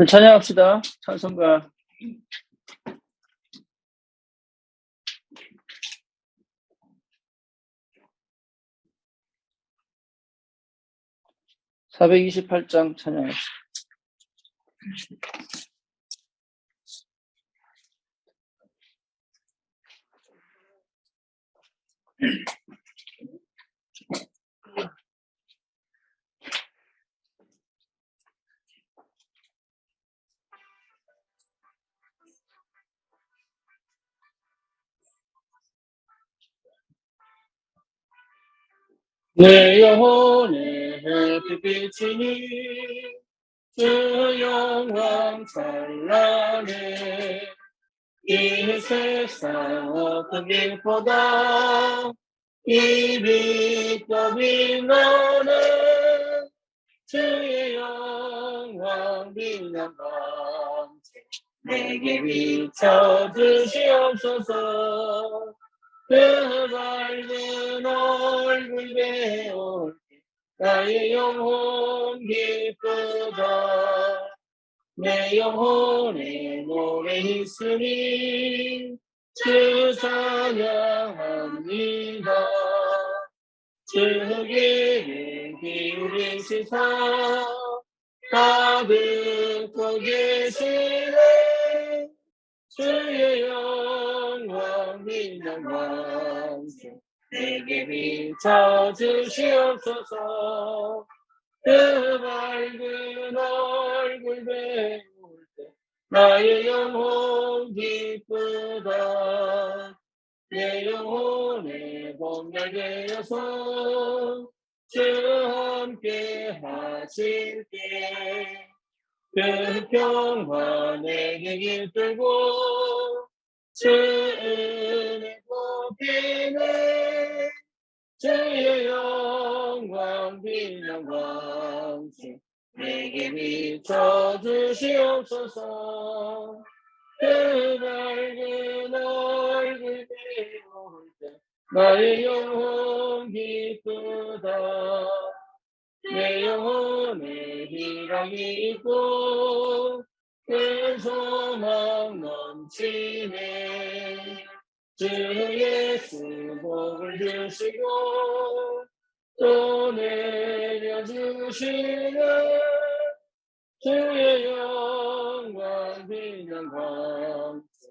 찬양합시다. 찬송가 428장 찬양합시다. 내 영혼의 햇빛이니 주 영광 찬란해. 이 세상 어떤 빛보다 이 빛 더 빛나네. 주의 영광 빛난 밤새 내게 비춰 주시옵소서. 그 밝은 얼굴 배울 때 나의 영혼 기쁘다. 내 영혼에 노래 있으니 주 찬양합니다. 주에게 기울이시사 가득 계시네. 주의 영광 빛난 밤새 내게 비춰 주시옵소서. 그 밝은 얼굴 배울 때 나의 영혼 기쁘다. 내 영혼에 봄날 되어서 주 함께 하실 때 그 평화 내게 깃들고 주 은혜 높이네. 주의 영광 빛난 밤새 내게 비춰 주시옵소서. 그 밝은 얼굴 배울 때 나의 영혼 기쁘다. 내 영혼에 희락이 있고 큰 소망 넘치네. 주 예수 복을 주시고 또 내려주시네. 주의 영광 빛난 밤새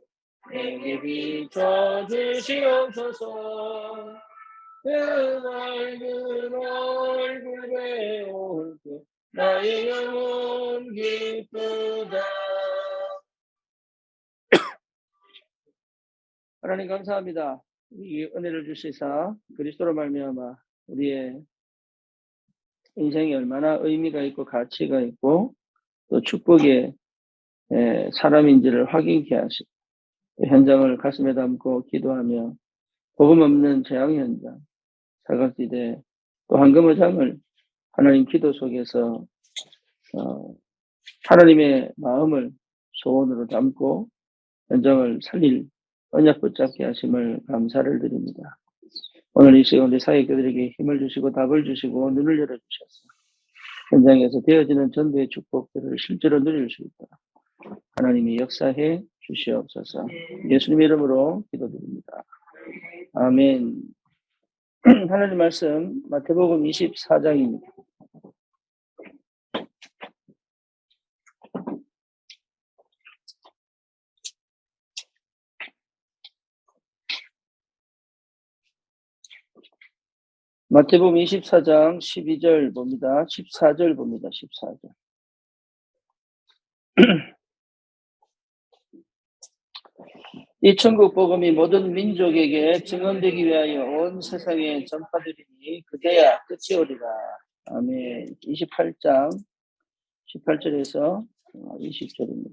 내게 비춰 주시옵소서. 그 밝은 얼굴 배울 때 나의 영혼 기쁘다. 하나님 감사합니다. 이 은혜를 주시사 그리스도로 말미암아 우리의 인생이 얼마나 의미가 있고 가치가 있고 또 축복의 사람인지를 확인케 하시고 현장을 가슴에 담고 기도하며 복음 없는 재앙 현장, 사각지대, 또 황금의장을 하나님 기도 속에서 하나님의 마음을 소원으로 담고 현장을 살릴 언약 붙잡게 하심을 감사를 드립니다. 오늘 이 시간 우리 사역자들에게 힘을 주시고 답을 주시고 눈을 열어주셔서 현장에서 되어지는 전도의 축복들을 실제로 누릴 수 있도록 하나님이 역사해 주시옵소서. 예수님의 이름으로 기도드립니다. 아멘. 하나님 말씀 마태복음 24장입니다. 마태복음 24장 12절 봅니다. 14절 봅니다. 14절. 이 천국 복음이 모든 민족에게 증언되기 위하여 온 세상에 전파되리니 그제야 끝이 오리라. 아멘. 28장 18절에서 20절입니다.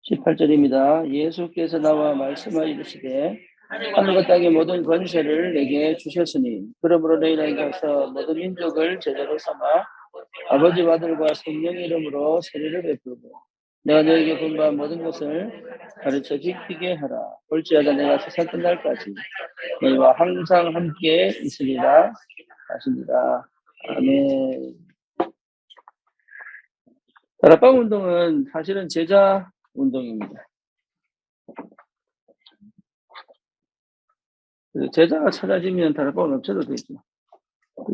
(18절입니다) 예수께서 나와 말씀하여 이르시되 하늘과 땅의 모든 권세를 내게 주셨으니 그러므로 너희는 가서 모든 민족을 제자로 삼아 아버지와 아들과 성령의 이름으로 세례를 베풀고 내가 너에게 분부한 모든 것을 가르쳐 지키게 하라. 볼지어다 내가 세상 끝날까지 너희와 항상 함께 있으리라 하십니다. 아멘. 다락방 운동은 사실은 제자 운동입니다. 그래서 제자가 찾아지면 다락방은 없어도 되죠.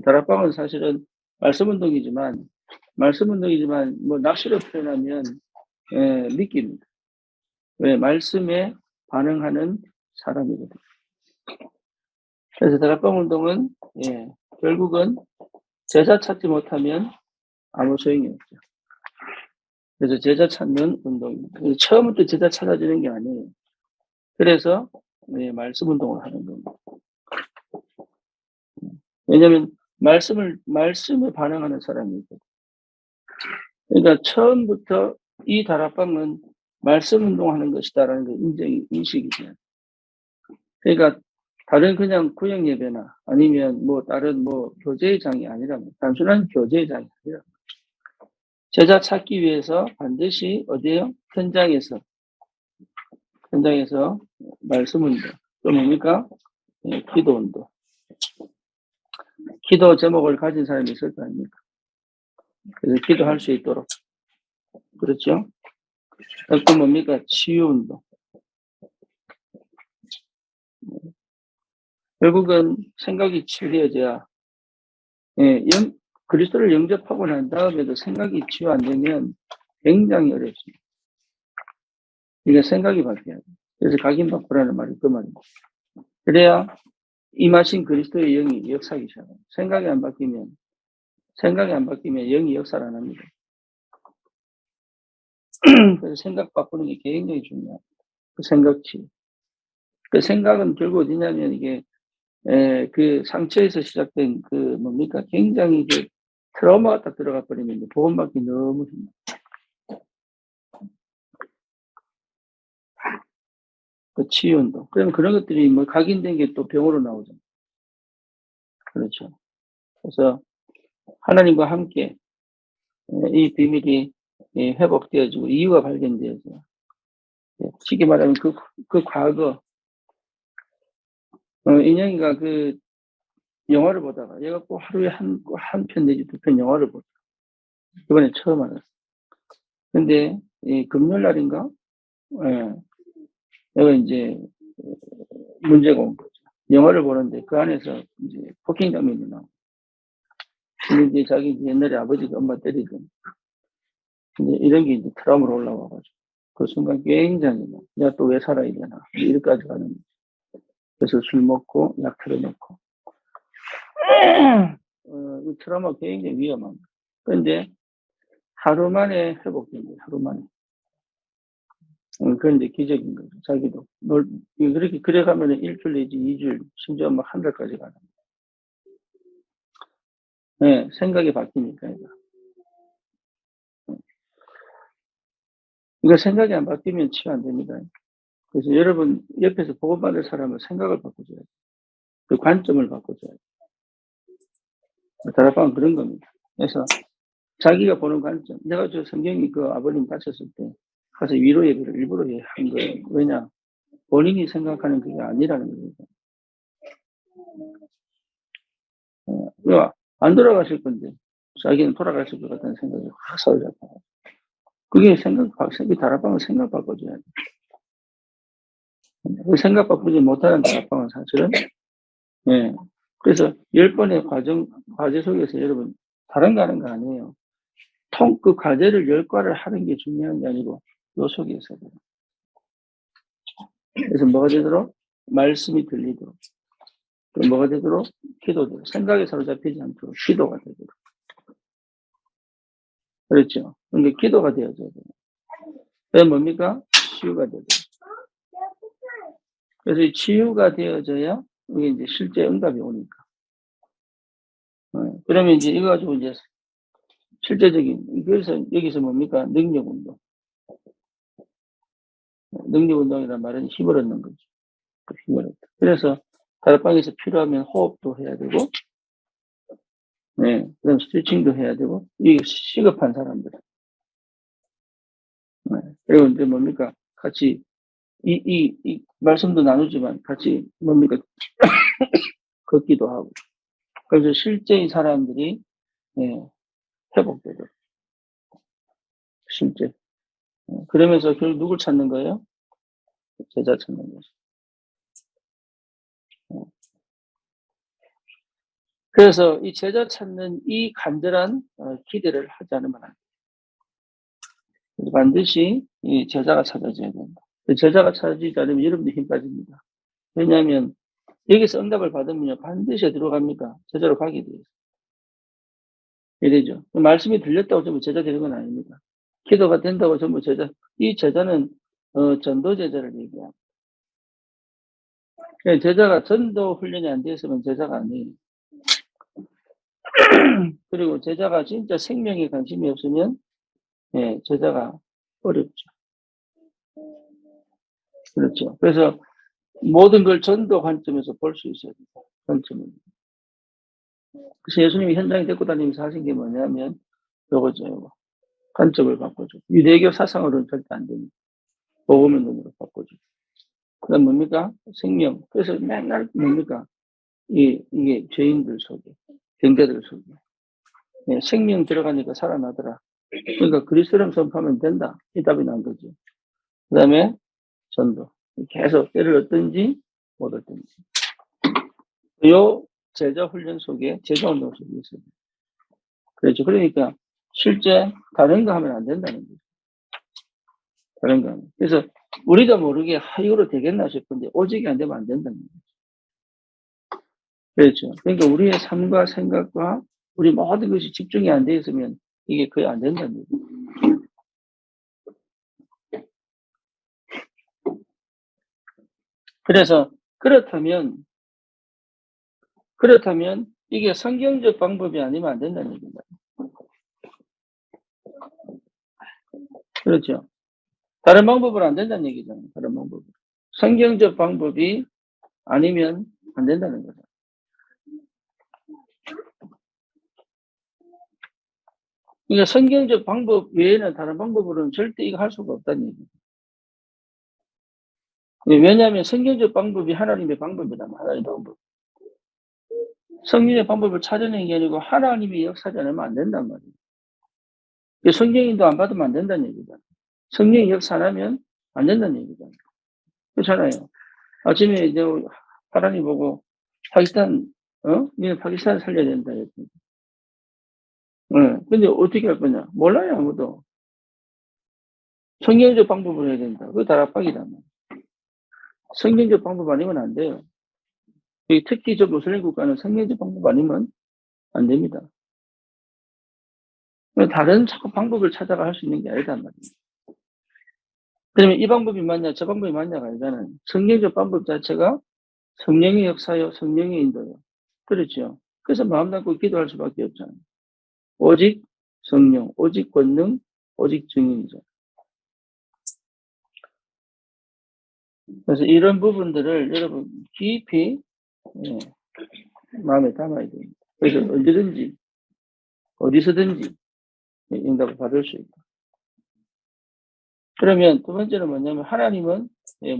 다락방은 사실은 말씀 운동이지만 뭐 낚시로 표현하면 믿기입니다. 왜? 말씀에 반응하는 사람이거든요. 그래서 다락방 운동은 결국은 제자 찾지 못하면 아무 소용이 없죠. 그래서 제자 찾는 운동입니다. 처음부터 제자 찾아지는 게 아니에요. 그래서 말씀 운동을 하는 겁니다. 왜냐하면 말씀에 반응하는 사람이거든요. 그러니까 처음부터 이 다락방은 말씀 운동하는 것이다라는 게 인식이죠. 그러니까 다른 그냥 구역 예배나 아니면 뭐 다른 뭐 교제의 장이 아니라면 단순한 교제의 장이 아니라 제자 찾기 위해서 반드시 어디에요? 현장에서 말씀 운동. 또 뭡니까? 기도 운동. 기도 제목을 가진 사람이 있을 거 아닙니까? 그래서 기도할 수 있도록. 그렇죠? 또 뭡니까? 치유 운동. 결국은 생각이 치유되어져야, 그리스도를 영접하고 난 다음에도 생각이 치유 안 되면 굉장히 어렵습니다. 그러니까 생각이 바뀌어야 돼요. 그래서 각인바꾸라는 말이 그 말입니다. 그래야 임하신 그리스도의 영이 역사하기 시작합니다. 생각이 안 바뀌면 영이 역사를 안 합니다. 그래서 생각 바꾸는 게 굉장히 중요합니다. 그 생각치. 그 생각은 결국 어디냐면 이게 그 상처에서 시작된 그 뭡니까? 굉장히 그 트라우마가 딱 들어가 버리면 보험받기 너무 힘들어요. 그 치유운동. 그러면 그런 것들이 뭐 각인된 게 또 병으로 나오죠. 그렇죠. 그래서 하나님과 함께 이 비밀이 회복되어지고 이유가 발견되어져요. 쉽게 말하면 그 과거, 인영이가 그 영화를 보다가 얘가 꼭 하루에 한 편 내지 2편 영화를 보다. 이번에 처음 알았어. 근데 금요일 날인가? 내가 이제 문제가 온 거죠. 영화를 보는데 그 안에서 이제 폭행 장면이 나와. 근데 이제 자기 옛날에 아버지가 엄마 때리던. 근데 이런 게 이제 트라우마로 올라와가지고 그 순간 굉장히 야, 또 왜 살아야 되나 이렇게까지 가는 거죠. 그래서 술 먹고 약 틀어놓고 이 트라우마 굉장히 위험합니다. 그런데 하루 만에 회복된 거예요. 하루 만에. 그런데 기적인 거죠. 자기도 그렇게 그래 가면 일주일 내지 2주일 심지어 막 한 달까지 가는 거예요. 생각이 바뀌니까. 이거 생각이 안 바뀌면 치유 안 됩니다. 그래서 여러분 옆에서 보호받을 사람은 생각을 바꿔줘야 돼요. 그 관점을 바꿔줘야 돼요. 다락방은 그런 겁니다. 그래서 자기가 보는 관점. 내가 저 성경이 그 아버님 다쳤을 때 가서 위로 예배를 일부러 한 거예요. 왜냐? 본인이 생각하는 그게 아니라는 거예요. 안 돌아가실 건데 자기는 돌아가실 것 같다는 생각이 확 사오잖아요. 그게 다락방은 생각 바꿔줘야 돼요. 그 생각 바꾸지 못하는 다락방은 사실은 그래서 10번의 과제 속에서 여러분 다른 거 하는 거 아니에요. 그 과제를 10과를 하는 게 중요한 게 아니고 요 속에 있어야 돼요. 그래서 뭐가 되도록? 말씀이 들리도록. 또 뭐가 되도록? 기도되도록. 생각에 사로잡히지 않도록 기도가 되도록. 그렇죠. 그러니까 기도가 되어져야 돼요. 왜 뭡니까? 치유가 되도록. 그래서 이 치유가 되어져야 이게 이제 실제 응답이 오니까. 그러면 이제 이거 가지고 이제 실제적인, 그래서 여기서 뭡니까? 능력 운동. 능력 운동이란 말은 힘을 얻는 거죠. 힘을 얻다. 그래서 다락방에서 필요하면 호흡도 해야 되고, 그다음 스트레칭도 해야 되고, 이게 시급한 사람들. 그리고 이제 뭡니까? 같이, 이 말씀도 나누지만 같이 뭡니까? 걷기도 하고. 그래서 실제 이 사람들이, 예, 회복되죠. 실제. 그러면서 결국 누굴 찾는 거예요? 제자 찾는 거죠. 그래서 이 제자 찾는 이 간절한 기대를 하지 않으면 안 돼요. 반드시 이 제자가 찾아져야 된다. 제자가 찾아지지 않으면 여러분도 힘 빠집니다. 왜냐하면 여기서 응답을 받으면 반드시 들어갑니까? 제자로 가게 돼요. 이래죠. 말씀이 들렸다고 전부 제자 되는 건 아닙니다. 기도가 된다고 전부 제자, 이 제자는 전도 제자를 얘기합니다. 제자가 전도 훈련이 안 되었으면 제자가 아니에요. 그리고 제자가 진짜 생명에 관심이 없으면 제자가 어렵죠. 그렇죠. 그래서 모든 걸 전도 관점에서 볼 수 있어야 돼요. 관점은. 그래서 예수님이 현장에 데리고 다니면서 하신 게 뭐냐면 요거죠. 요거. 관점을 바꿔줘. 유대교 사상으로는 절대 안 됩니다. 복음의 눈으로 바꿔줘. 그다음 뭡니까? 생명. 그래서 맨날 뭡니까? 이게 죄인들 속에, 병자들 속에. 생명 들어가니까 살아나더라. 그러니까 그리스도를 선포하면 된다. 이 답이 난 거죠. 그 다음에 전도. 계속 때를 얻든지 못 얻든지. 요 제자 훈련 속에, 제자 운동 속에 있어요. 그렇죠. 그러니까 실제 다른 거 하면 안 된다는 거죠. 다른 거 하면. 그래서 우리도 모르게 이거로 되겠나 싶은데 오직이 안 되면 안 된다는 거죠. 그렇죠. 그러니까 우리의 삶과 생각과 우리 모든 것이 집중이 안 돼 있으면 이게 거의 안 된다는 거죠. 그래서 그렇다면 이게 성경적 방법이 아니면 안 된다는 얘기입니다. 그렇죠. 다른 방법으로 안 된다는 얘기잖아요. 다른 방법으로. 성경적 방법이 아니면 안 된다는 거죠. 그러니까 성경적 방법 외에는 다른 방법으로는 절대 이거 할 수가 없다는 얘기예요. 왜냐하면 성경적 방법이 하나님의 방법이란 하나님의 방법. 성경의 방법을 찾아내는 게 아니고 하나님의 역사지 않으면 안 된단 말이에요. 성경인도 안 받으면 안 된다는 얘기잖아요. 성령이 역사 안 하면 안 된다는 얘기잖아요. 그렇잖아요. 아침에 이제 하나님 보고 파키스탄, 니네 파키스탄 살려야 된다. 근데 어떻게 할 거냐? 몰라요, 아무도. 성경적 방법으로 해야 된다. 그거 다락방이다. 성경적 방법 아니면 안 돼요. 특히 저 무슬림 국가는 성경적 방법 아니면 안 됩니다. 다른 자꾸 방법을 찾아가 할 수 있는 게 아니단 말이에요. 그러면 이 방법이 맞냐, 저 방법이 맞냐가 아니잖아요. 성경적 방법 자체가 성령의 역사요, 성령의 인도요. 그렇죠. 그래서 마음 담고 기도할 수밖에 없잖아요. 오직 성령, 오직 권능, 오직 증인이죠. 그래서 이런 부분들을 여러분 깊이 마음에 담아야 됩니다. 그래서 언제든지 어디서든지 응답을 받을 수 있다. 그러면 두 번째는 뭐냐면 하나님은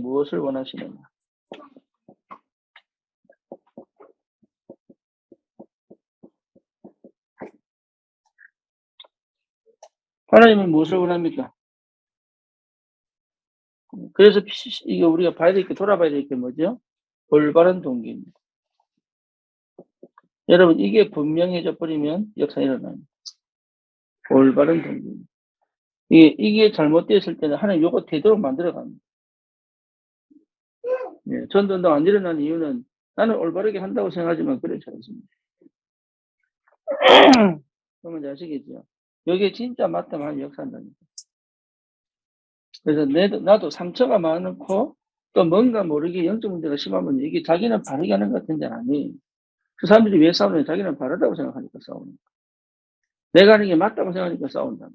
무엇을 원하시느냐. 하나님은 무엇을 원합니까? 그래서 이게 우리가 봐야 될 게, 돌아봐야 될 게 뭐죠? 올바른 동기입니다. 여러분 이게 분명해져 버리면 역사 일어납니다. 올바른 동기입니다. 이게 잘못되었을 때는 하나님 요거 되도록 만들어 갑니다. 전도운동 안 일어나는 이유는 나는 올바르게 한다고 생각하지만 그렇지 않습니다. 그러면 아시겠죠? 여기에 진짜 맞다면 하나님 역사한다니까. 그래서 나도 상처가 많고 또 뭔가 모르게 영적 문제가 심하면 이게 자기는 바르게 하는 것 같은데 아니에요. 그 사람들이 왜 싸우느냐? 자기는 바르다고 생각하니까 싸우는 거야. 내가 하는 게 맞다고 생각하니까 싸운다.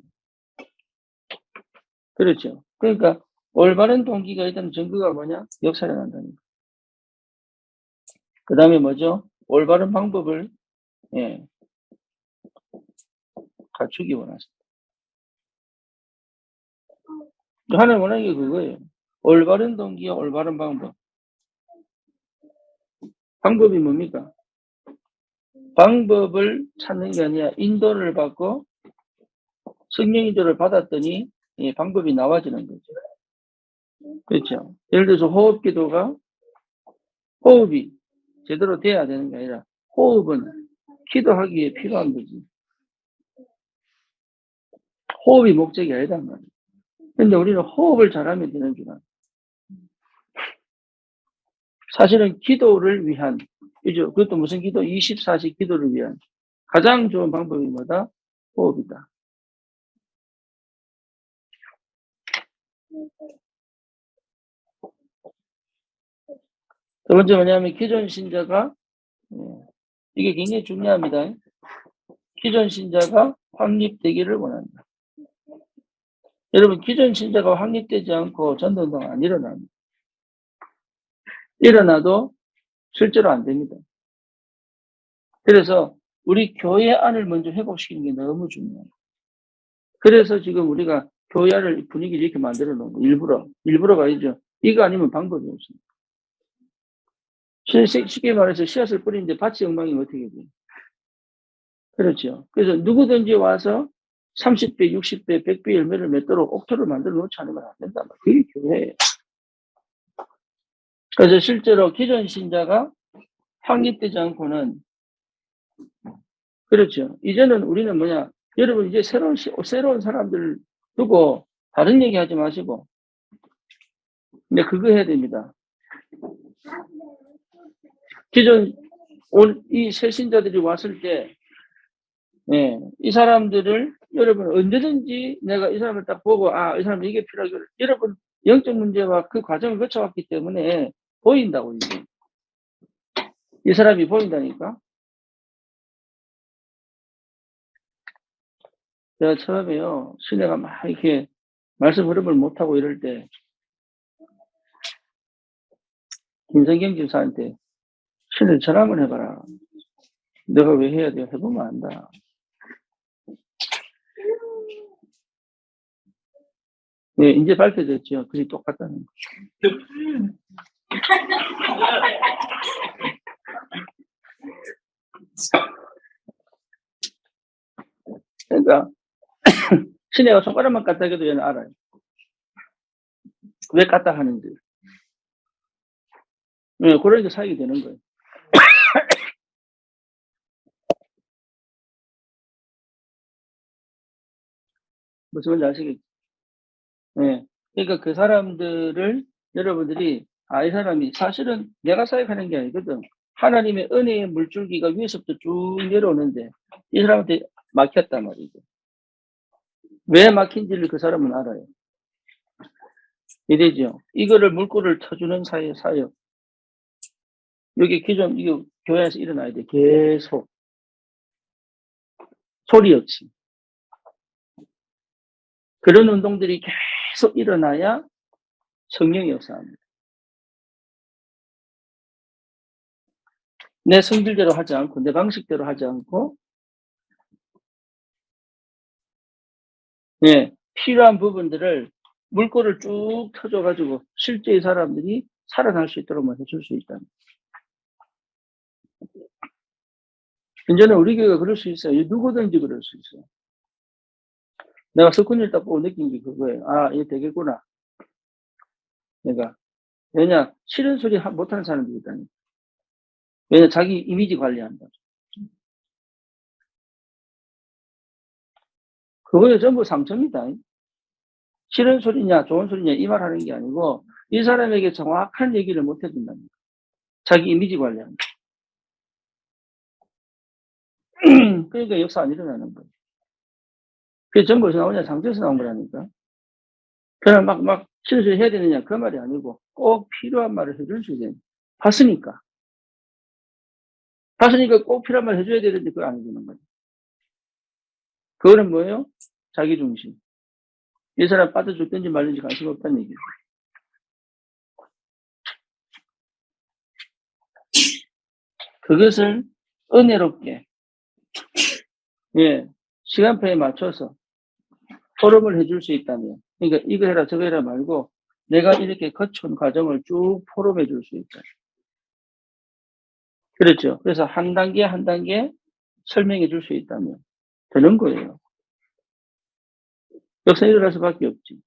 그렇죠. 그러니까 올바른 동기가 있다는 증거가 뭐냐? 역사를 한다니까. 그 다음에 뭐죠? 올바른 방법을 갖추기 원하십니다. 하나님 원하는 게 그거예요. 올바른 동기와 올바른 방법. 방법이 뭡니까? 방법을 찾는 게 아니라 인도를 받고 성령 인도를 받았더니 방법이 나와지는 거죠. 그렇죠. 예를 들어서 호흡 기도가 호흡이 제대로 돼야 되는 게 아니라 호흡은 기도하기에 필요한 거지. 호흡이 목적이 아니란 말이에요. 근데 우리는 호흡을 잘하면 되는 줄 알아요. 사실은 기도를 위한, 그죠? 그것도 무슨 기도? 24시 기도를 위한 가장 좋은 방법이 뭐다? 호흡이다. 두 번째 뭐냐면 기존 신자가 이게 굉장히 중요합니다. 기존 신자가 확립되기를 원한다. 여러분 기존 신자가 확립되지 않고 전도운동 안 일어납니다. 일어나도 실제로 안 됩니다. 그래서 우리 교회 안을 먼저 회복시키는 게 너무 중요해요. 그래서 지금 우리가 교회 안을 분위기를 이렇게 만들어 놓은 거 일부러가 아니죠. 이거 아니면 방법이 없습니다. 쉽게 말해서 씨앗을 뿌리는데 밭이 엉망이면 어떻게 돼요? 그렇죠. 그래서 누구든지 와서 30배, 60배, 100배 열매를 맺도록 옥토를 만들어 놓지 않으면 안 된다. 그게 교회예요. 그래서 실제로 기존 신자가 확립되지 않고는 그렇죠. 이제는 우리는 뭐냐. 여러분 이제 새로운 사람들 두고 다른 얘기 하지 마시고 근데 그거 해야 됩니다. 기존 이 새 신자들이 왔을 때 이 사람들을 여러분 언제든지 내가 이 사람을 딱 보고 이 사람 이게 필요하고 여러분 영적 문제와 그 과정을 거쳐왔기 때문에 보인다고 이제 이 사람이 보인다니까. 제가 처음에요 시내가 막 이렇게 말씀 흐름을 못하고 이럴 때 김성경 집사한테 신을 전화 한번 해봐라. 내가 왜 해야 돼? 해보면 안다. 네, 이제 밝혀졌죠. 그게 똑같다는 거. 그러니까 신혜가 손가락만 갖다 해도 얘는 알아요. 왜 갖다 하는지. 네, 그러니까 사역이 되는 거예요. 무슨 말인지 아시겠죠? 네. 그러니까 그 사람들을 여러분들이 이 사람이 사실은 내가 사역하는 게 아니거든. 하나님의 은혜의 물줄기가 위에서부터 쭉 내려오는데 이 사람한테 막혔단 말이죠. 왜 막힌지를 그 사람은 알아요. 이래죠. 이거를 물꼬를 터주는 사역. 여기 기존 이거 교회에서 일어나야 돼. 계속 소리 없이 그런 운동들이 계속 일어나야 성령이 역사합니다. 내 성질대로 하지 않고 내 방식대로 하지 않고 필요한 부분들을 물꼬를 쭉 터줘가지고 실제의 사람들이 살아날 수 있도록 해줄 수 있다. 이제는 우리 교회가 그럴 수 있어요. 누구든지 그럴 수 있어요. 내가 석훈이를 딱 보고 느낀 게 그거예요. 얘 되겠구나. 왜냐, 싫은 소리 못하는 사람들이 있다니. 왜냐, 자기 이미지 관리한다. 그거에 전부 상처입니다. 싫은 소리냐, 좋은 소리냐, 이 말 하는 게 아니고, 이 사람에게 정확한 얘기를 못 해준답니다. 자기 이미지 관리한다. 그러니까 역사 안 일어나는 거예요. 그게 전부에서 나오냐, 상처에서 나온 거라니까. 그냥 막 싫은 소리 해야 되느냐, 그 말이 아니고, 꼭 필요한 말을 해줄 수 있어요. 봤으니까. 꼭 필요한 말 해줘야 되는데 그걸 안 해주는 거예요. 그거는 뭐예요? 자기 중심. 이 사람 빠져줬든지 말든지 관심 없다는 얘기예요. 그것을 은혜롭게, 시간표에 맞춰서 포럼을 해줄 수 있다면, 그러니까 이거 해라 저거 해라 말고 내가 이렇게 거쳐온 과정을 쭉 포럼해 줄 수 있다. 그렇죠. 그래서 한 단계 한 단계 설명해 줄 수 있다면 되는 거예요. 역사 일어날 수밖에 없지.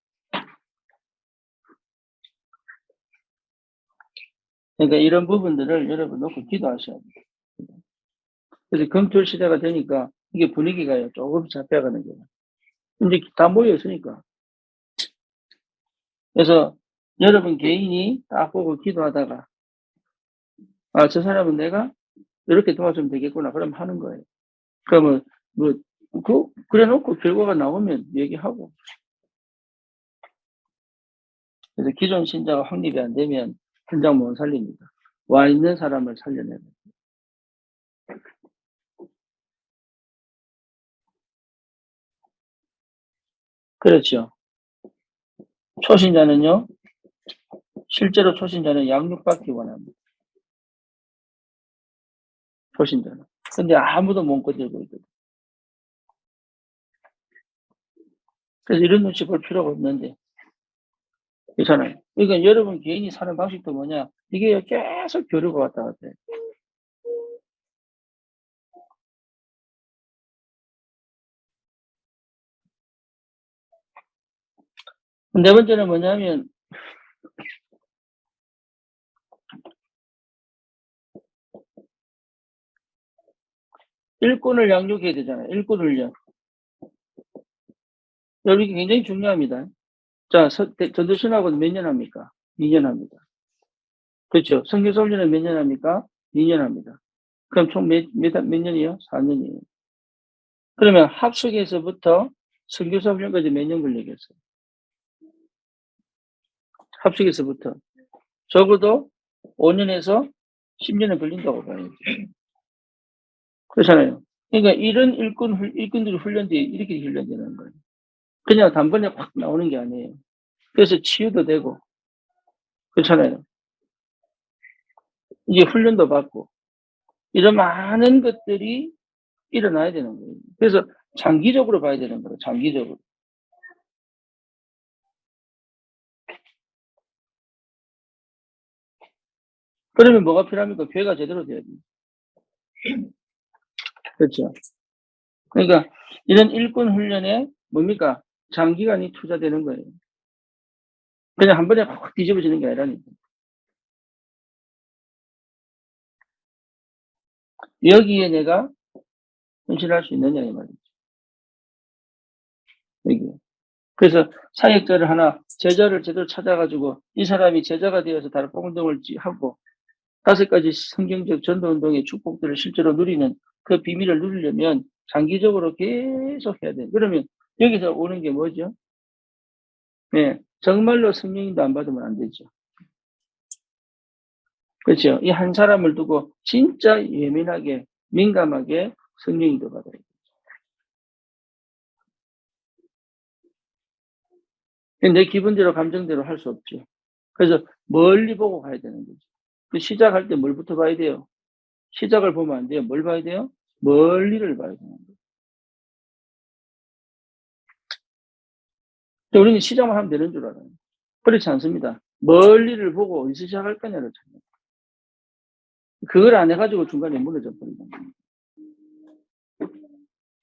그러니까 이런 부분들을 여러분 놓고 기도하셔야 돼요. 그래서 검토 시대가 되니까 이게 분위기가 조금 잡혀가는 거예요. 이제 다 모여 있으니까. 그래서 여러분 개인이 딱 보고 기도하다가 아, 저 사람은 내가 이렇게 도와주면 되겠구나. 그럼 하는 거예요. 그러면 그래 놓고 결과가 나오면 얘기하고. 그래서 기존 신자가 확립이 안 되면 현장 못 살립니다. 와 있는 사람을 살려내야 돼요. 그렇죠. 초신자는요, 실제로 초신자는 양육받기 원합니다. 초신자는. 근데 아무도 못 건들고 있거든. 그래서 이런 눈치 볼 필요가 없는데. 괜찮아요. 그러니까 여러분 개인이 사는 방식도 뭐냐, 이게 계속 교류가 왔다 갔다 해요. 네 번째는 뭐냐면, 일꾼을 양육해야 되잖아요. 일꾼을요. 여기 굉장히 중요합니다. 자, 전도신학은 몇 년 합니까? 2년 합니다. 그렇죠. 선교사 훈련은 몇 년 합니까? 2년 합니다. 그럼 총 몇 년이요? 4년이에요. 그러면 합숙에서부터 선교사 훈련까지 몇 년 걸리겠어요? 합숙에서부터. 적어도 5년에서 10년은 걸린다고 봐요. 그렇잖아요. 그러니까 이런 일꾼들이 훈련돼, 이렇게 훈련되는 거예요. 그냥 단번에 확 나오는 게 아니에요. 그래서 치유도 되고, 그렇잖아요. 이제 훈련도 받고, 이런 많은 것들이 일어나야 되는 거예요. 그래서 장기적으로 봐야 되는 거예요. 장기적으로. 그러면 뭐가 필요합니까? 교회가 제대로 돼야 돼요. 그렇죠. 그러니까 이런 일꾼 훈련에 뭡니까? 장기간이 투자되는 거예요. 그냥 한 번에 확 뒤집어지는 게 아니라니까. 여기에 내가 헌신할 수 있느냐 이 말이죠. 여기. 그래서 사역자를 하나 제자를 제대로 찾아가지고 이 사람이 제자가 되어서 다른 복음동을 하고 5가지 성경적 전도운동의 축복들을 실제로 누리는 그 비밀을 누리려면 장기적으로 계속 해야 돼요. 그러면 여기서 오는 게 뭐죠? 네, 정말로 성령님도 안 받으면 안 되죠. 그렇죠. 이 한 사람을 두고 진짜 예민하게 민감하게 성령님도 받아야 돼요. 내 기분대로 감정대로 할 수 없죠. 그래서 멀리 보고 가야 되는 거죠. 그 시작할 때 뭘부터 봐야 돼요? 시작을 보면 안 돼요. 뭘 봐야 돼요? 멀리를 봐야 되는 거예요. 우리는 시작만 하면 되는 줄 알아요. 그렇지 않습니다. 멀리를 보고 어디서 시작할 거냐를 찾는 거예요. 그걸 안 해가지고 중간에 무너져 버리는 거예요.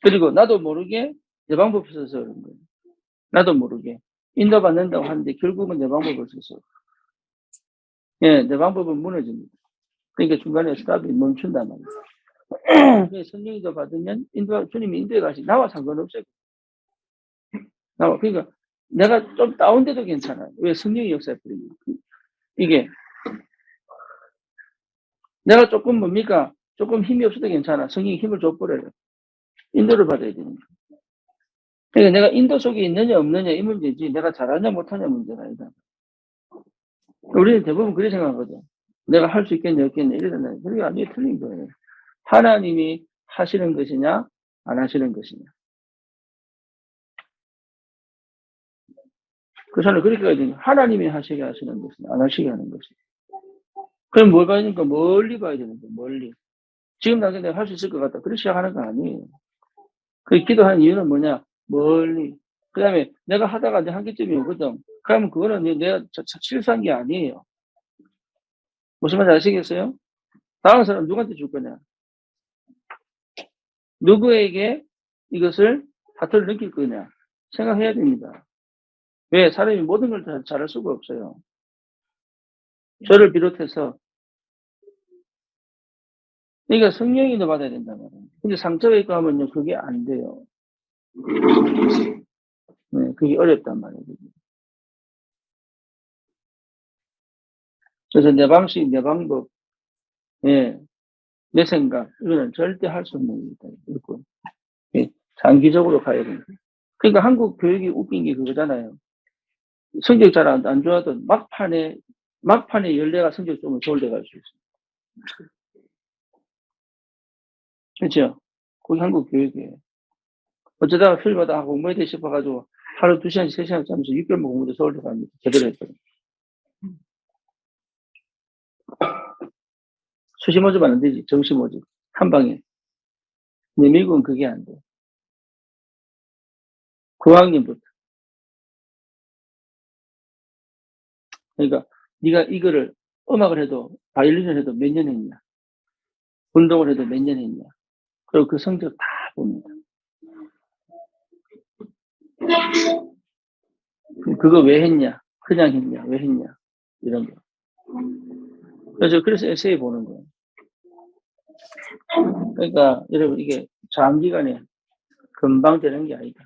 그리고 나도 모르게 내 방법 써서 그런 거예요. 나도 모르게. 인도받는다고 하는데 결국은 내 방법을 써서. 예, 내 방법은 무너집니다. 그러니까 중간에 스탑이 멈춘단 말이에요. 성령이도 받으면 주님이 인도에 가시 나와 상관없어요. 그러니까 내가 좀 다운돼도 괜찮아요. 왜? 성령이 역사해 버리니까. 이게 내가 조금 뭡니까? 조금 힘이 없어도 괜찮아. 성령이 힘을 줘버려요. 인도를 받아야 되니까. 그러니까 내가 인도 속에 있느냐 없느냐 이 문제지 내가 잘하냐 못하냐 문제가 아니다. 우리는 대부분 그렇게 생각하거든. 내가 할 수 있겠냐 없겠냐 이러잖아요. 그게 완전히 틀린 거예요. 하나님이 하시는 것이냐 안 하시는 것이냐. 그 사람은 그렇게 가야 되는 하나님이 하시게 하시는 것이냐 안 하시게 하는 것이냐. 그럼 뭘 봐야 되니까 멀리 봐야 되는 거야. 멀리. 지금 당장 내가 할 수 있을 것 같다. 그렇게 시작하는 거 아니에요. 그 기도하는 이유는 뭐냐? 멀리. 그 다음에 내가 하다가 내 한계점이 오거든. 그러면 그거는 내가 실수한 게 아니에요. 무슨 말인지 아시겠어요? 다음 사람 누구한테 줄 거냐? 누구에게 이것을 다툴 느낄 거냐? 생각해야 됩니다. 왜? 사람이 모든 걸 다 잘할 수가 없어요. 저를 비롯해서. 그러니까 성령이도 받아야 된단 말이에요. 근데 상처가 있고 하면요, 그게 안 돼요. 네, 그게 어렵단 말이에요. 그래서 내 방식, 내 방법, 예, 내 생각, 이거는 절대 할 수 없는 일이다. 이거. 예, 장기적으로 가야 됩니다. 그러니까 한국 교육이 웃긴 게 그거잖아요. 성적 잘 안 좋아도 막판에 연례가 성적 좋으면 서울대 갈 수 있어요. 그렇죠? 그게 한국 교육이에요. 어쩌다가 필마다 공부해야 돼 싶어가지고 하루 2시간, 3시간 짜면서 6개월만 공부해도 서울대 갑니다. 제대로 했거든요. 수시 모집 안 되지. 정시 모집. 한 방에. 근데 미국은 그게 안 돼. 9학년부터. 그러니까 네가 이거를 음악을 해도 바이올린을 해도 몇 년 했냐. 운동을 해도 몇 년 했냐. 그리고 그 성적 다 봅니다. 그거 왜 했냐. 그냥 했냐. 왜 했냐. 이런 거. 그래서 에세이 보는 거예요. 그러니까 여러분 이게 장기간에 금방 되는 게 아니다.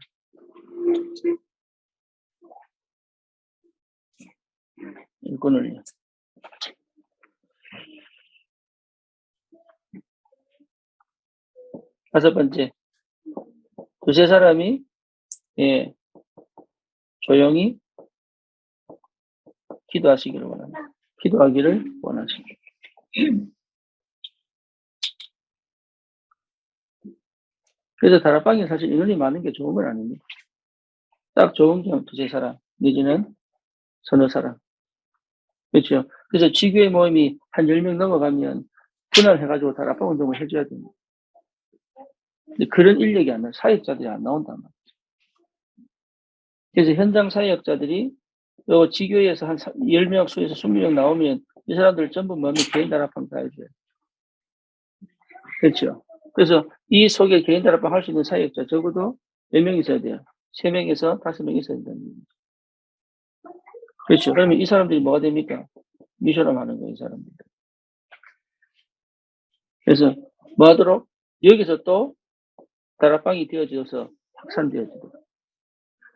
일꾼을요. 다섯 번째, 두세 사람이 예, 조용히 기도하시기를 원합니다. 기도하기를 원하십니다. 그래서 다락방이 사실 인원이 많은 게 좋은 건 아닙니다. 딱 좋은 경우 두세 사람, 내지는 서너 사람. 그렇죠. 그래서 지교의 모임이 한 10명 넘어가면 분할해가지고 다락방 운동을 해줘야 됩니다. 근데 그런 인력이 안 나와요. 사역자들이 안 나온단 말이에요. 그래서 현장 사역자들이 요 지교에서 한 10명 수에서 20명 나오면 이 사람들 전부 몸에 개인 다락방 다 해줘요. 그렇죠. 그래서 이 속에 개인 다락방 할 수 있는 사역자 적어도 몇 명 있어야 돼요? 3명에서 5명 있어야 된다는 얘기죠. 그렇죠. 그러면 이 사람들이 뭐가 됩니까? 미션을 하는 거예요, 이 사람들. 그래서 뭐 하도록? 여기서 또 다락방이 되어져서 확산되어지도록.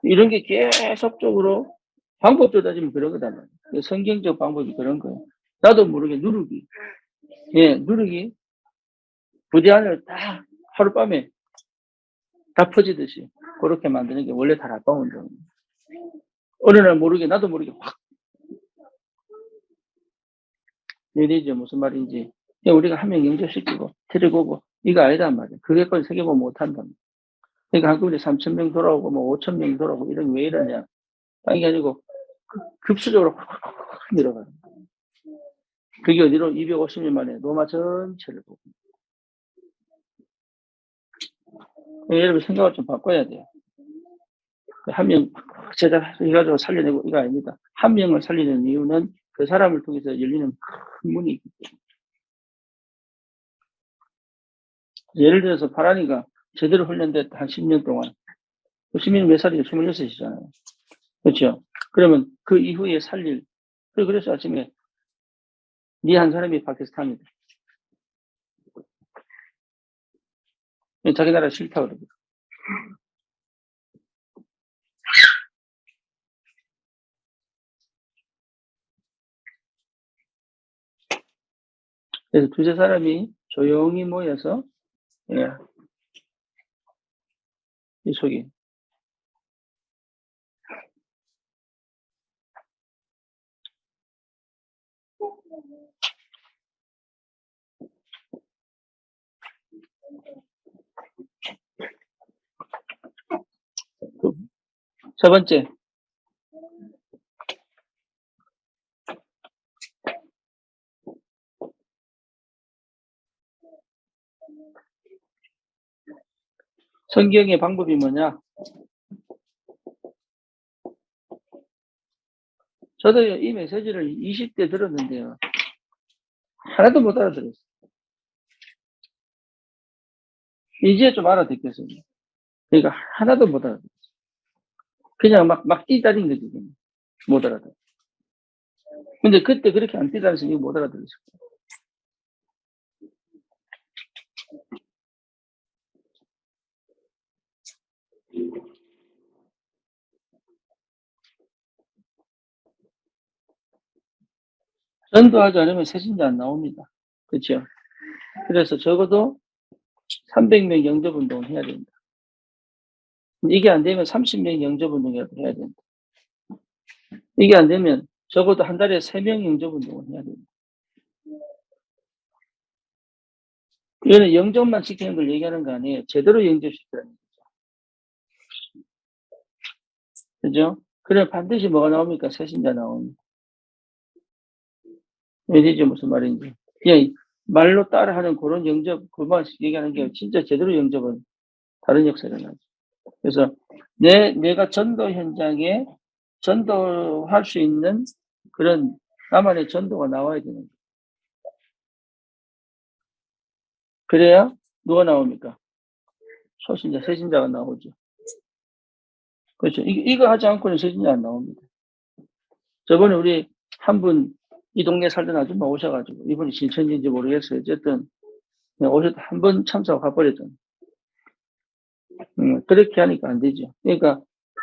이런 게 계속적으로 방법도 따지면 그런 거다 말이에요. 성경적 방법이 그런 거예요. 나도 모르게 누르기. 예, 누르기. 부대 안을 다 하룻밤에 다 퍼지듯이 그렇게 만드는 게 원래 다락방 운동이에요. 어느 날 모르게, 나도 모르게 확 내리죠. 무슨 말인지. 우리가 한 명 영접시키고 데리고 오고 이거 아니단 말이에요. 그게까지 세계보면 못한단 말이에요. 그러니까 한국에 3,000명 돌아오고 뭐 5,000명 돌아오고 이런 게 왜 이러냐. 이게 아니고 급수적으로 확 내려가요. 그게 어디로 250년 만에 로마 전체를 보고. 여러분 생각을 좀 바꿔야 돼요. 한 명 제작해가지고 살려내고 이거 아닙니다. 한 명을 살리는 이유는 그 사람을 통해서 열리는 큰 문이 있기 때문에. 예를 들어서 파란이가 제대로 훈련됐 한 10년 동안. 10년 몇 살이죠? 26이잖아요. 그렇죠? 그러면 그 이후에 살릴. 그래서 아침에 니 한 사람이 파키스탄이다. 자기 나라 싫다 그러고. 그래서 두세 사람이 조용히 모여서 예, 이 속에 세 번째 성경의 방법이 뭐냐? 저도 이 메시지를 20대 들었는데요. 하나도 못 알아들었어요. 이제 좀 알아듣겠습니다. 그러니까 하나도 못 알아들었어요. 그냥 막 뛰다닌 거지. 그냥. 못 알아들어. 근데 그때 그렇게 안 뛰다니서 이거 못 알아들었어요. 전도하지 않으면 새신자 안 나옵니다. 그렇죠? 그래서 적어도 300명 영접운동을 해야 된다. 이게 안 되면 30명 영접운동이라도 해야 된다. 이게 안 되면 적어도 한 달에 3명 영접운동을 해야 된다. 이거는 영접만 시키는 걸 얘기하는 거 아니에요. 제대로 영접시키라는 거죠. 그죠? 그래 반드시 뭐가 나옵니까? 새신자 나옵니다. 왜되죠? 무슨 말인지. 그냥 말로 따라하는 그런 영접, 그만 얘기하는 게 진짜 제대로 영접은 다른 역사가 나죠. 그래서 내가 전도 현장에 전도할 수 있는 그런 나만의 전도가 나와야 되는 거예요. 그래야 누가 나옵니까? 초신자, 새신자가 나오죠. 그렇죠. 이거 하지 않고는 새신자 안 나옵니다. 저번에 우리 한 분 이 동네 살던 아줌마 오셔가지고 이분이 신천지인지 모르겠어요. 어쨌든 오셔서 한 번 참석 가버렸잖아요. 그렇게 하니까 안 되죠. 그러니까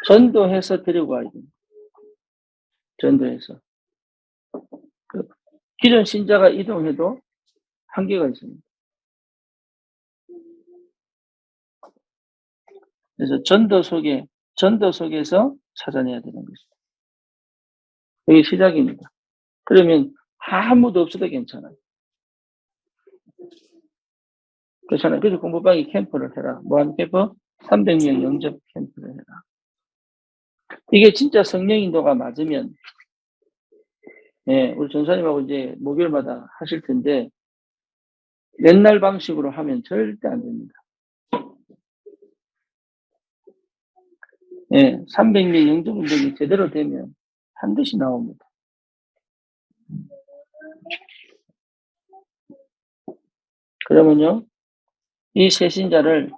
전도해서 데리고 와야 됩니다. 전도해서. 기존 신자가 이동해도 한계가 있습니다. 그래서 전도 속에서 찾아내야 되는 것입니다. 여기 시작입니다. 그러면 아무도 없어도 괜찮아요. 그렇잖아요. 그래서 공부방이 캠프를 해라. 뭐하는 캠프? 300명 영접 캠프를 해라. 이게 진짜 성령 인도가 맞으면, 예, 우리 전사님하고 이제 목요일마다 하실 텐데, 옛날 방식으로 하면 절대 안 됩니다. 예, 300명 영접 운동이 제대로 되면 반드시 나옵니다. 그러면요, 이 새신자를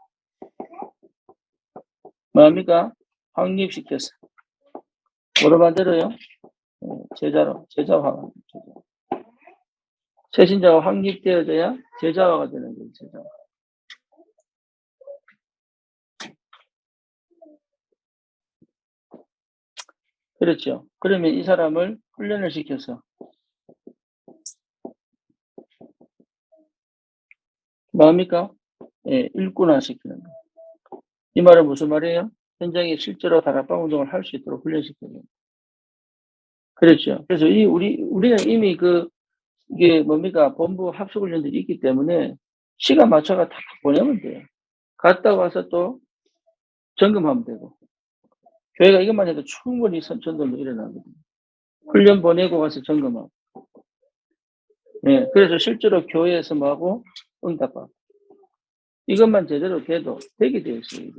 뭐합니까? 확립시켰어. 뭐로 만들어요? 제자화. 새신자가 확립되어져야 제자화가 되는 거예요, 제자화. 그렇죠. 그러면 이 사람을 훈련을 시켜서 뭐합니까? 예, 일꾼화 시키는 거예요. 이 말은 무슨 말이에요? 현장에 실제로 다락방 운동을 할 수 있도록 훈련시키는 거예요. 그렇죠. 그래서 우리는 이미 이게 뭡니까? 본부 합숙훈련들이 있기 때문에 시간 맞춰가 다 보내면 돼요. 갔다 와서 또 점검하면 되고. 교회가 이것만 해도 충분히 선천도로 일어나거든요. 훈련 보내고 가서 점검하고. 예, 그래서 실제로 교회에서 뭐하고 응답하고. 이것만 제대로 돼도 되게 되어 있어요.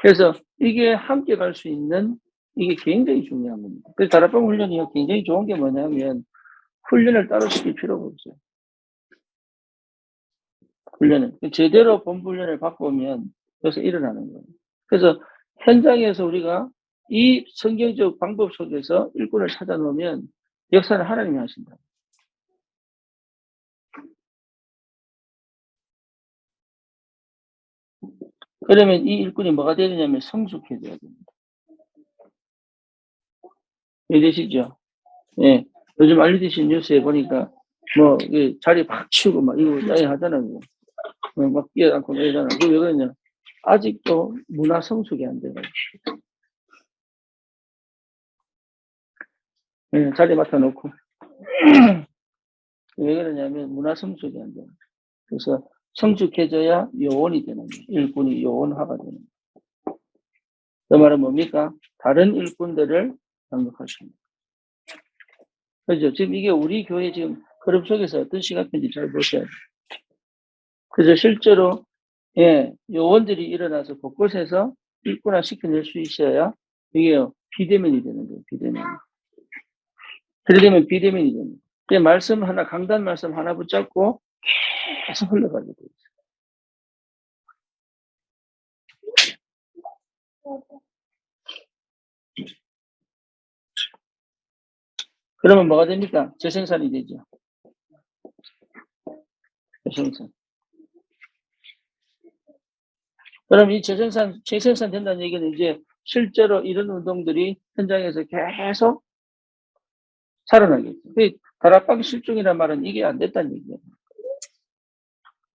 그래서 이게 함께 갈 수 있는 이게 굉장히 중요한 겁니다. 그래서 다락방 훈련이 굉장히 좋은 게 뭐냐면 훈련을 따로 시킬 필요가 없어요. 훈련을. 제대로 본부 훈련을 받고 오면 여기서 일어나는 거예요. 그래서 현장에서 우리가 이 성경적 방법 속에서 일꾼을 찾아 놓으면 역사는 하나님이 하신다. 그러면 이 일꾼이 뭐가 되야 되냐면 성숙해져야 됩니다. 이해되시죠? 예. 요즘 알려주신 뉴스에 보니까 뭐 자리 막 치우고 막 이거 하잖아요. 막 뛰어다니고 이러잖아. 그게 왜 그러냐? 아직도 문화 성숙이 안 돼요. 예, 자리 맡아놓고. 왜 그러냐면 문화 성숙이 안 돼요. 그래서 성숙해져야 요원이 되는 거예요. 일꾼이 요원화가 되는 거예요. 그 말은 뭡니까? 다른 일꾼들을 양육하십니다. 그죠? 지금 이게 우리 교회 지금 그룹 속에서 어떤 시각인지 잘 보셔야 돼요. 그래서 실제로, 예, 요원들이 일어나서 곳곳에서 일꾼화 시켜낼 수 있어야 이게 비대면이 되는 거예요. 비대면. 그래 되면 비대면이 됩니다. 그 말씀 하나, 강단 말씀 하나 붙잡고 계속 흘러가게 돼요. 그러면 뭐가 됩니까? 재생산이 되죠. 재생산. 그럼 이 재생산 된다는 얘기는 이제 실제로 이런 운동들이 현장에서 계속 살아나겠죠. 다락방 실종이란 말은 이게 안 됐다는 얘기예요.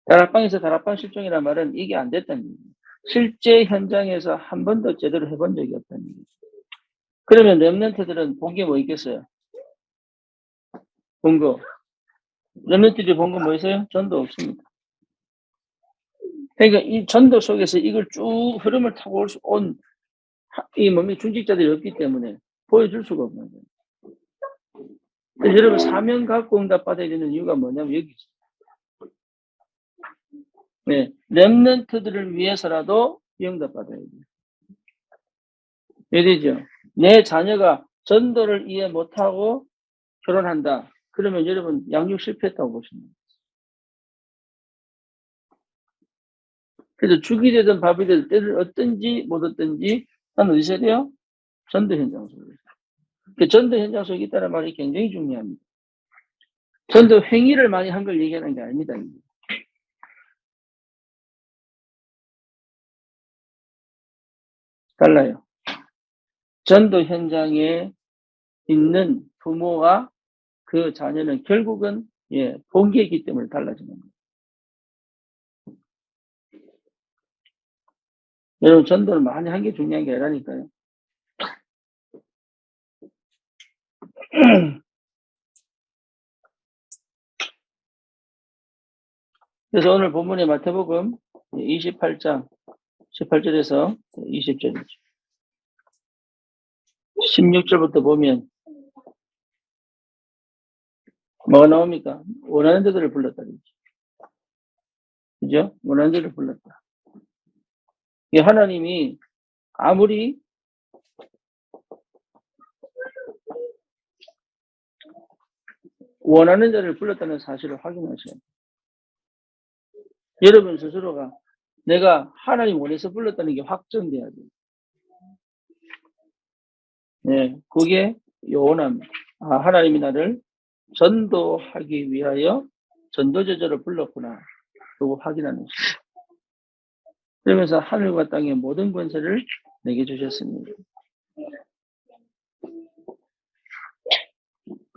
다락방에서 다락방 실종이란 말은 이게 안 됐다는 얘기예요. 실제 현장에서 한 번도 제대로 해본 적이 없다는 얘기예요. 그러면 랩런트들은 본 게 뭐 있겠어요? 본 거. 랩런트들이 본 건 뭐 있어요? 전도 없습니다. 그러니까 이 전도 속에서 이걸 쭉 흐름을 타고 온 이 몸이 중직자들이 없기 때문에 보여줄 수가 없는 거예요. 여러분 사명 갖고 응답 받아야 되는 이유가 뭐냐면 여기 있어요. 네, 렘넌트들을 위해서라도 응답 받아야 돼요. 왜되죠? 내 자녀가 전도를 이해 못하고 결혼한다. 그러면 여러분 양육 실패했다고 보시면 돼요. 그래서 죽이 되든 밥이 되든 때를 얻든지 못 얻든지 난 어디서 해야 돼요? 전도 현장 속에서. 그 전도 현장 속에 있다는 말이 굉장히 중요합니다. 전도 행위를 많이 한 걸 얘기하는 게 아닙니다. 달라요. 전도 현장에 있는 부모와 그 자녀는 결국은 본계이기 때문에 달라지는 거예요. 여러분 전도를 많이 한 게 중요한 게 아니라니까요. 그래서 오늘 본문의 마태복음 28장 18절에서 20절이죠. 16절부터 보면 뭐가 나옵니까? 원하는 자들을 불렀다. 그죠? 원하는 자들을 불렀다. 하나님이 아무리 원하는 자를 불렀다는 사실을 확인하셔야 돼요. 여러분 스스로가 내가 하나님 원해서 불렀다는 게 확정돼야 돼요. 네, 그게 요원합니다. 하나님이 나를 전도하기 위하여 전도제자로 불렀구나. 그거 확인하는 것입니다. 그러면서 하늘과 땅의 모든 권세를 내게 주셨습니다.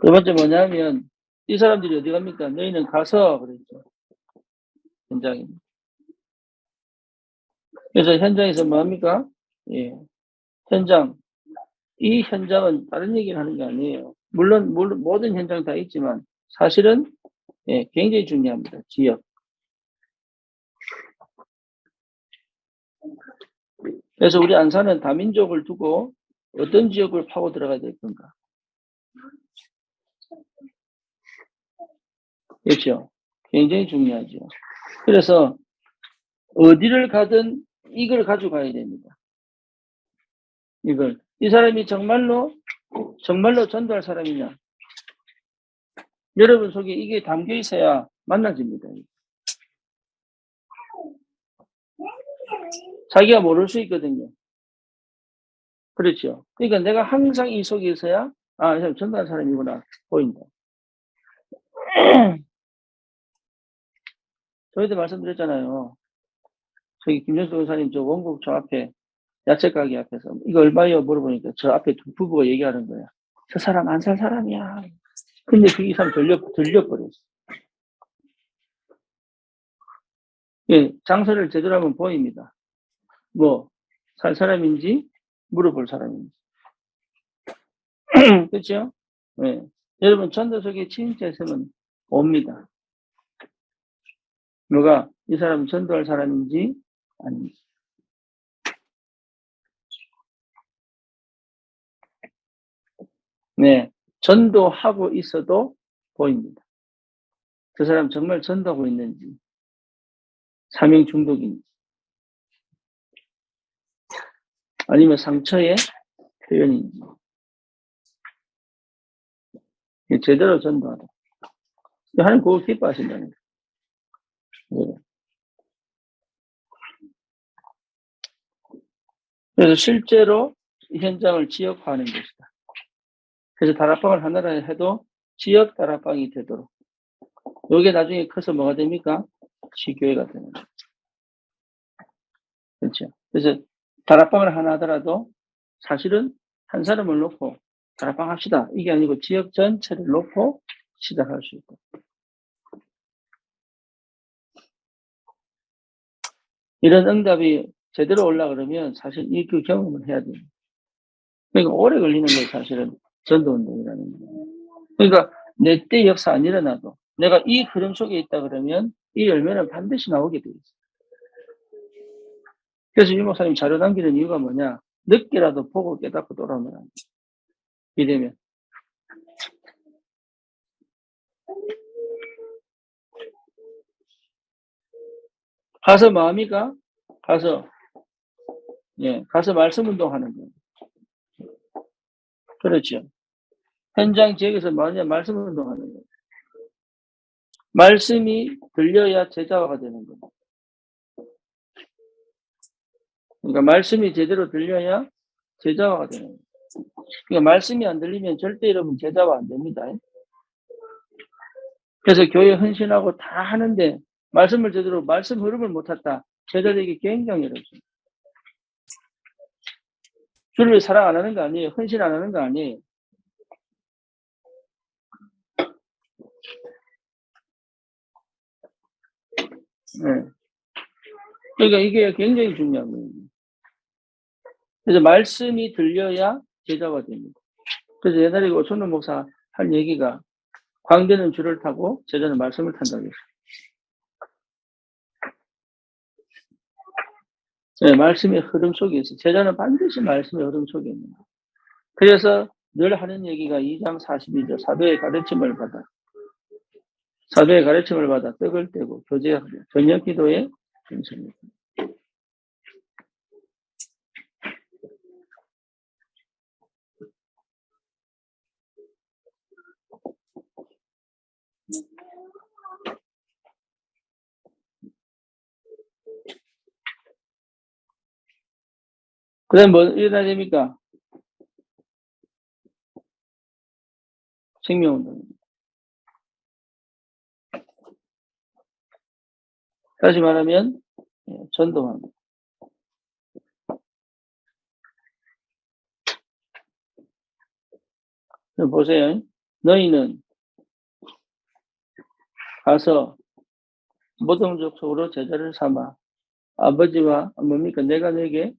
두 번째 뭐냐면 이 사람들이 어디 갑니까? 너희는 가서 그랬죠. 현장에. 그래서 현장에서 뭐합니까? 현장. 이 현장은 다른 얘기를 하는 게 아니에요. 물론 모든 현장 다 있지만 사실은 굉장히 중요합니다. 지역. 그래서 우리 안산은 다민족을 두고 어떤 지역을 파고 들어가야 될 건가? 그렇죠. 굉장히 중요하죠. 그래서 어디를 가든 이걸 가져가야 됩니다. 이 사람이 정말로 전도할 사람이냐? 여러분 속에 이게 담겨 있어야 만나집니다. 자기가 모를 수 있거든요. 그렇죠. 그러니까 내가 항상 이 속에 있어야 이 사람 전도할 사람이구나 보인다. 저희도 말씀드렸잖아요. 저기 김정수 변호사님 저 원국 저 앞에 야채 가게 앞에서 이거 얼마예요 물어보니까 저 앞에 두 부부가 얘기하는 거야. 저 사람 안 살 사람이야. 근데 그 이 사람 들려버렸어. 장사를 제대로 하면 보입니다. 살 사람인지 물어볼 사람인지. 그렇죠? 네. 여러분 전도 속에 진짜 있으면 옵니다. 뭐가 이 사람 전도할 사람인지 아닌지. 네. 전도하고 있어도 보입니다. 그 사람 정말 전도하고 있는지, 사명 중독인지, 아니면 상처의 표현인지. 제대로 전도하다. 하나님 그거 기뻐하신다는 거예요. 그래서 실제로 이 현장을 지역화하는 것이다. 그래서 다락방을 하나라 해도 지역 다락방이 되도록. 이게 나중에 커서 뭐가 됩니까? 시교회가 되는 거예요. 그렇죠. 그래서 다락방을 하나 하더라도 사실은 한 사람을 놓고 다락방 합시다. 이게 아니고 지역 전체를 놓고 시작할 수 있고. 이런 응답이 제대로 올라 그러면 사실 그 경험을 해야 돼요. 그러니까 오래 걸리는 게 사실은 전도운동이라는 거예요. 그러니까 내 때 역사 안 일어나도 내가 이 흐름 속에 있다 그러면 이 열매는 반드시 나오게 돼 있어요. 그래서 유 목사님 자료 남기는 이유가 뭐냐? 늦게라도 보고 깨닫고 돌아오면 안 돼. 이되면. 가서 마음이가 가서 가서 말씀 운동하는 거예요. 그렇죠. 현장 지역에서 말씀 운동하는 거예요. 말씀이 들려야 제자화가 되는 거예요. 그러니까 말씀이 제대로 들려야 제자화가 되는 거예요. 그러니까 말씀이 안 들리면 절대 여러분 제자화 안 됩니다. 그래서 교회 헌신하고 다 하는데 말씀을 제대로 말씀 흐름을 못 탔다. 제자되기 굉장히 어렵습니다. 주를 사랑 안 하는 거 아니에요. 헌신 안 하는 거 아니에요. 네. 그러니까 이게 굉장히 중요한 거예요. 그래서 말씀이 들려야 제자가 됩니다. 그래서 옛날에 오천론 목사 한 얘기가 광대는 줄을 타고 제자는 말씀을 탄다고 했어요. 네, 말씀의 흐름 속에 있어요. 제자는 반드시 말씀의 흐름 속에 있는 거예요. 그래서 늘 하는 얘기가 2장 42절 사도의 가르침을 받아 떡을 떼고 교제하고 저녁 기도에 중심입니다. 그 다음 뭐 일어나야 됩니까? 생명운동입니다. 다시 말하면 전도합니다. 보세요. 너희는 가서 모든 족속으로 제자를 삼아 아버지와 뭡니까? 내가 너에게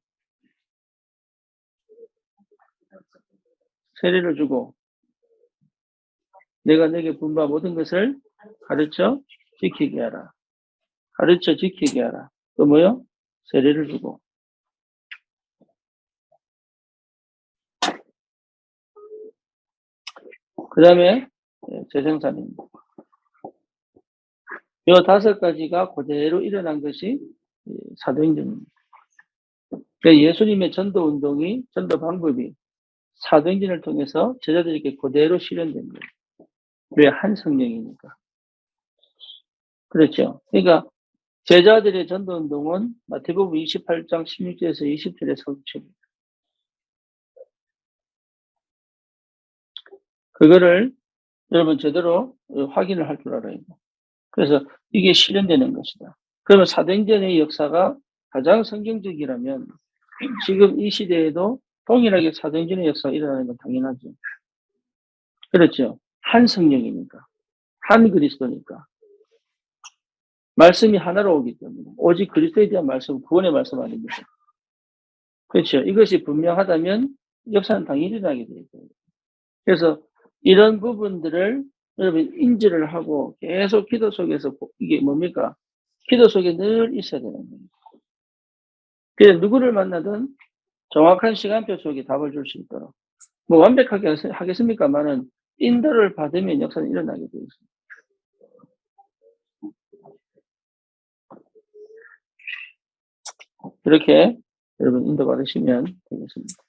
세례를 주고 내가 너에게 분바 모든 것을 가르쳐 지키게 하라. 가르쳐 지키게 하라. 또 뭐요? 세례를 주고. 그 다음에 재생산입니다. 이 5가지가 그대로 일어난 것이 사도행전입니다. 그러니까 예수님의 전도 방법이 사도행전을 통해서 제자들에게 그대로 실현된 거예요. 왜? 한 성령이니까. 그렇죠. 그러니까 제자들의 전도운동은 마태복음 28장 16절에서 20절의 성취입니다. 그거를 여러분 제대로 확인을 할 줄 알아야 돼요. 그래서 이게 실현되는 것이다. 그러면 사도행전의 역사가 가장 성경적이라면 지금 이 시대에도 동일하게 사도행전의 역사가 일어나는 건 당연하죠. 그렇죠. 한 성령이니까. 한 그리스도니까. 말씀이 하나로 오기 때문에. 오직 그리스도에 대한 말씀, 구원의 말씀 아닙니까? 그렇죠. 이것이 분명하다면 역사는 당연히 일어나게 되죠. 그래서 이런 부분들을 여러분 인지를 하고 계속 기도 속에서 이게 뭡니까? 기도 속에 늘 있어야 되는 거예요. 그래서 누구를 만나든 정확한 시간표 속에 답을 줄 수 있도록. 뭐 완벽하게 하겠습니까만은 인도를 받으면 역사는 일어나게 되어 있습니다. 이렇게 여러분 인도 받으시면 되겠습니다.